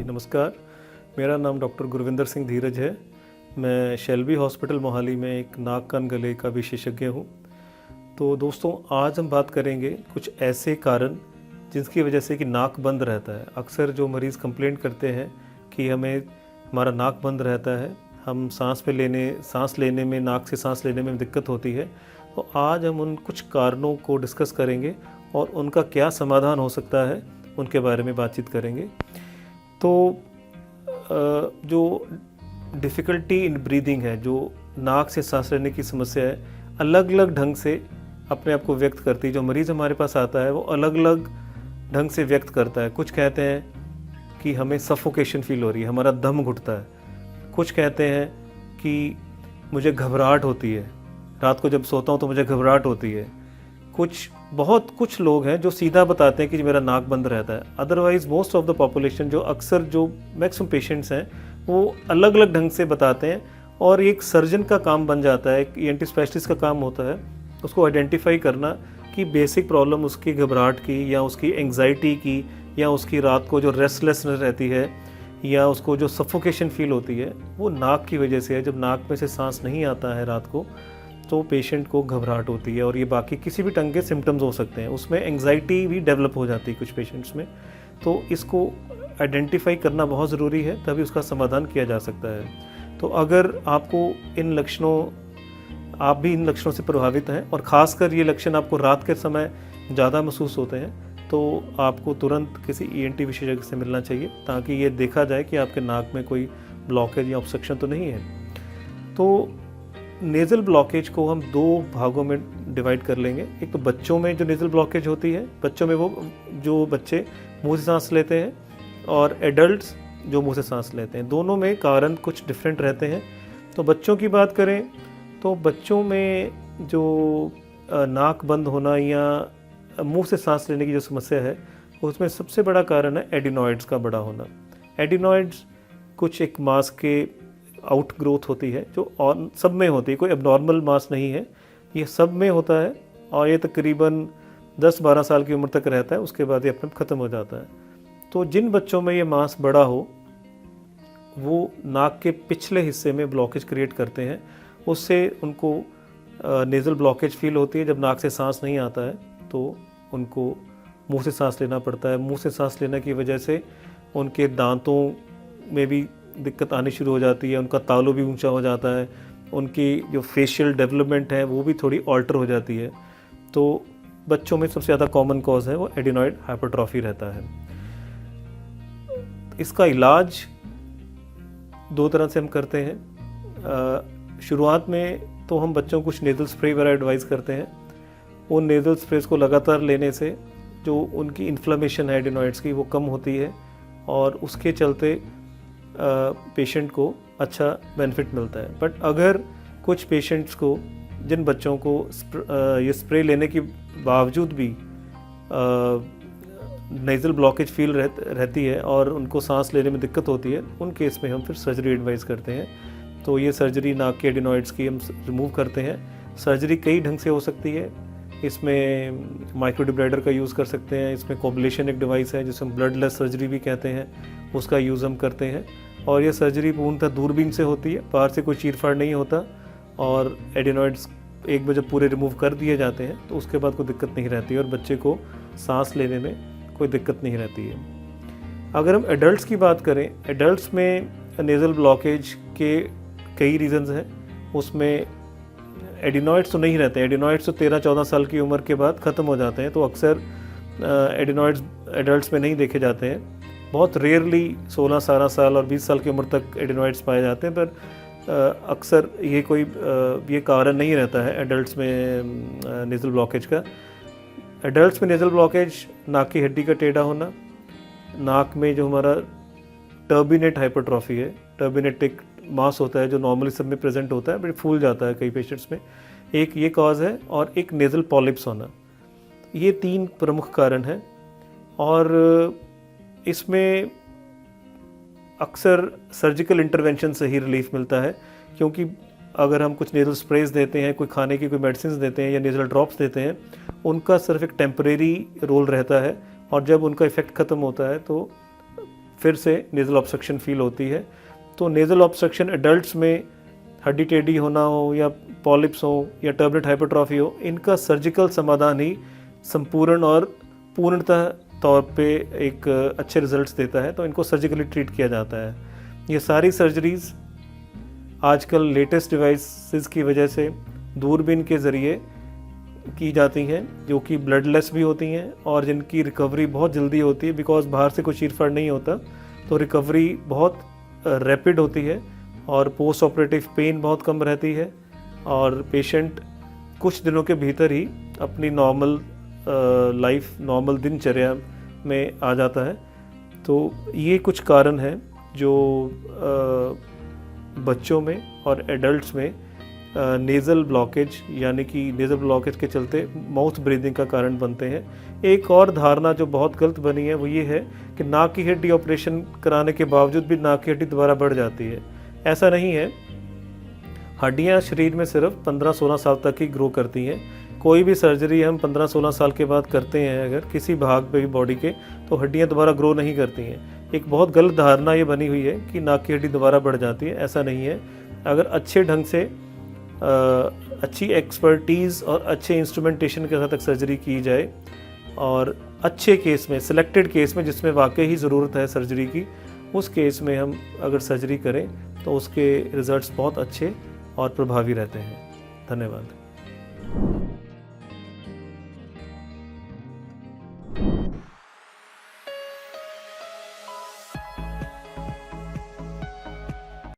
जी नमस्कार। मेरा नाम डॉक्टर गुरविंदर सिंह धीरज है। मैं शेल्बी हॉस्पिटल मोहाली में एक नाक कान गले का विशेषज्ञ हूँ। तो दोस्तों, आज हम बात करेंगे कुछ ऐसे कारण जिसकी वजह से कि नाक बंद रहता है। अक्सर जो मरीज़ कंप्लेंट करते हैं कि हमारा नाक बंद रहता है, हम सांस लेने में नाक से सांस लेने में दिक्कत होती है। तो आज हम उन कुछ कारणों को डिस्कस करेंगे और उनका क्या समाधान हो सकता है उनके बारे में बातचीत करेंगे। तो जो डिफ़िकल्टी इन ब्रीदिंग है, जो नाक से सांस लेने की समस्या है, अलग अलग ढंग से अपने आप को व्यक्त करती है। जो मरीज़ हमारे पास आता है वो अलग अलग ढंग से व्यक्त करता है। कुछ कहते हैं कि हमें सफोकेशन फील हो रही है, हमारा दम घुटता है। कुछ कहते हैं कि मुझे घबराहट होती है, रात को जब सोता हूँ तो मुझे घबराहट होती है। कुछ लोग हैं जो सीधा बताते हैं कि मेरा नाक बंद रहता है। Otherwise most of the population, जो मैक्सिमम पेशेंट्स हैं, वो अलग अलग ढंग से बताते हैं। और एक सर्जन का काम बन जाता है, एक ईएनटी स्पेशलिस्ट का काम होता है उसको आइडेंटिफाई करना कि बेसिक प्रॉब्लम उसकी घबराहट की या उसकी एंग्जाइटी की या उसकी रात को जो रेस्टलेसनेस रहती है या उसको जो सफोकेशन फील होती है, वो नाक की वजह से है। जब नाक में से सांस नहीं आता है रात को तो पेशेंट को घबराहट होती है। और ये बाकी किसी भी ढंग के सिम्टम्स हो सकते हैं, उसमें एंग्जाइटी भी डेवलप हो जाती है कुछ पेशेंट्स में। तो इसको आइडेंटिफाई करना बहुत ज़रूरी है, तभी उसका समाधान किया जा सकता है। तो अगर आप भी इन लक्षणों से प्रभावित हैं और ख़ासकर ये लक्षण आपको रात के समय ज़्यादा महसूस होते हैं, तो आपको तुरंत किसी ईएनटी विशेषज्ञ से मिलना चाहिए ताकि ये देखा जाए कि आपके नाक में कोई ब्लॉकेज या ऑब्स्ट्रक्शन तो नहीं है। तो नेज़ल ब्लॉकेज को हम दो भागों में डिवाइड कर लेंगे। एक तो बच्चों में जो नेज़ल ब्लॉकेज होती है, बच्चों में वो जो बच्चे मुंह से सांस लेते हैं, और एडल्ट्स जो मुंह से सांस लेते हैं, दोनों में कारण कुछ डिफरेंट रहते हैं। तो बच्चों की बात करें तो बच्चों में जो नाक बंद होना या मुंह से सांस लेने की जो समस्या है, उसमें सबसे बड़ा कारण है एडिनॉइड्स का बड़ा होना। एडिनॉइड्स कुछ एक मास के आउट ग्रोथ होती है जो और सब में होती है, कोई एबनॉर्मल मास नहीं है, ये सब में होता है। और ये तकरीबन 10-12 साल की उम्र तक रहता है, उसके बाद ये अपने ख़त्म हो जाता है। तो जिन बच्चों में ये मास बड़ा हो, वो नाक के पिछले हिस्से में ब्लॉकेज क्रिएट करते हैं, उससे उनको नेज़ल ब्लॉकेज फील होती है। जब नाक से सांस नहीं आता है तो उनको मुंह से सांस लेना पड़ता है। मुंह से सांस लेने की वजह से उनके दांतों में भी दिक्कत आनी शुरू हो जाती है, उनका तालू भी ऊंचा हो जाता है, उनकी जो फेशियल डेवलपमेंट है वो भी थोड़ी ऑल्टर हो जाती है। तो बच्चों में सबसे ज़्यादा कॉमन कॉज है वो एडिनॉइड हाइपरट्रॉफी रहता है। इसका इलाज दो तरह से हम करते हैं। शुरुआत में तो हम बच्चों को कुछ नेज़ल स्प्रे वगैरह एडवाइस करते हैं। उन नेज़ल स्प्रेस को लगातार लेने से जो उनकी इन्फ्लेमेशन है एडिनॉइड्स की, वो कम होती है और उसके चलते पेशेंट को अच्छा बेनिफिट मिलता है। बट अगर कुछ पेशेंट्स को, जिन बच्चों को ये स्प्रे लेने के बावजूद भी नेज़ल ब्लॉकेज फील रहती है और उनको सांस लेने में दिक्कत होती है, उन केस में हम फिर सर्जरी एडवाइस करते हैं। तो ये सर्जरी नाक के एडिनॉइड्स की हम रिमूव करते हैं। सर्जरी कई ढंग से हो सकती है। इसमें माइक्रोडिब्राइडर का यूज़ कर सकते हैं, इसमें कोबलेशन एक डिवाइस है जिसे हम ब्लडलेस सर्जरी भी कहते हैं, उसका यूज़ हम करते हैं। और ये सर्जरी पूर्णतः दूरबीन से होती है, बाहर से कोई चीरफाड़ नहीं होता। और एडिनॉइड्स एक बार जब पूरे रिमूव कर दिए जाते हैं तो उसके बाद कोई दिक्कत नहीं रहती और बच्चे को सांस लेने में कोई दिक्कत नहीं रहती है। अगर हम एडल्ट्स की बात करें, एडल्ट्स में नेज़ल ब्लॉकेज के कई रीज़न्स हैं। उसमें एडिनॉइड्स तो नहीं रहते हैं, एडिनॉइड्स तो 13-14 साल की उम्र के बाद ख़त्म हो जाते हैं। तो अक्सर एडिनॉइड्स एडल्ट्स में नहीं देखे जाते हैं। बहुत रेयरली 16-17 साल और 20 साल की उम्र तक एडिनॉइड्स पाए जाते हैं, पर अक्सर ये कारण नहीं रहता है एडल्ट्स में नेज़ल ब्लॉकेज का। एडल्ट्स में नेज़ल ब्लॉकेज नाक की हड्डी का टेढ़ा होना, नाक में जो हमारा टर्बिनेट हाइपरट्रॉफी है, टर्बिनेट एक मास होता है जो नॉर्मली सब में प्रेजेंट होता है बट फूल जाता है कई पेशेंट्स में, एक ये कॉज है। और एक नेज़ल पॉलिप्स होना, ये 3 प्रमुख कारण हैं। और इसमें अक्सर सर्जिकल इंटरवेंशन से ही रिलीफ मिलता है, क्योंकि अगर हम कुछ नेज़ल स्प्रेज देते हैं, कोई खाने की कोई मेडिसिन देते हैं या नेज़ल ड्रॉप्स देते हैं, उनका सिर्फ एक टेम्परेरी रोल रहता है और जब उनका इफ़ेक्ट ख़त्म होता है तो फिर से नेज़ल ऑब्स्ट्रक्शन फील होती है। तो नेज़ल ऑब्स्ट्रक्शन एडल्ट्स में हड्डी टेढ़ी होना हो या पॉलिप्स हो या टर्बुलेंट हाइपरट्रॉफी हो, इनका सर्जिकल समाधान ही संपूर्ण और पूर्णतः तौर पे एक अच्छे रिजल्ट्स देता है। तो इनको सर्जिकली ट्रीट किया जाता है। ये सारी सर्जरीज़ आजकल लेटेस्ट डिवाइसेस की वजह से दूरबीन के ज़रिए की जाती हैं, जो कि ब्लडलेस भी होती हैं और जिनकी रिकवरी बहुत जल्दी होती है, बिकॉज बाहर से कोई चीरफाड़ नहीं होता। तो रिकवरी बहुत रैपिड होती है और पोस्ट ऑपरेटिव पेन बहुत कम रहती है और पेशेंट कुछ दिनों के भीतर ही अपनी नॉर्मल लाइफ, नॉर्मल दिनचर्या में आ जाता है। तो ये कुछ कारण हैं जो बच्चों में और एडल्ट्स में नेज़ल ब्लॉकेज यानी कि नेज़ल ब्लॉकेज के चलते माउथ ब्रीदिंग का कारण बनते हैं। एक और धारणा जो बहुत गलत बनी है वो ये है कि नाक की हड्डी ऑपरेशन कराने के बावजूद भी नाक की हड्डी दोबारा बढ़ जाती है। ऐसा नहीं है। हड्डियां शरीर में सिर्फ 15-16 साल तक ही ग्रो करती हैं। कोई भी सर्जरी हम 15-16 साल के बाद करते हैं अगर किसी भाग पे भी बॉडी के, तो हड्डियां दोबारा ग्रो नहीं करती हैं। एक बहुत गलत धारणा ये बनी हुई है कि नाक की हड्डी दोबारा बढ़ जाती है। ऐसा नहीं है। अगर अच्छे ढंग से अच्छी एक्सपर्टीज़ और अच्छे इंस्ट्रूमेंटेशन के साथ सर्जरी की जाए और अच्छे केस में, सिलेक्टेड केस में जिसमें वाकई ही ज़रूरत है सर्जरी की, उस केस में हम अगर सर्जरी करें तो उसके रिज़ल्ट्स बहुत अच्छे और प्रभावी रहते हैं। धन्यवाद।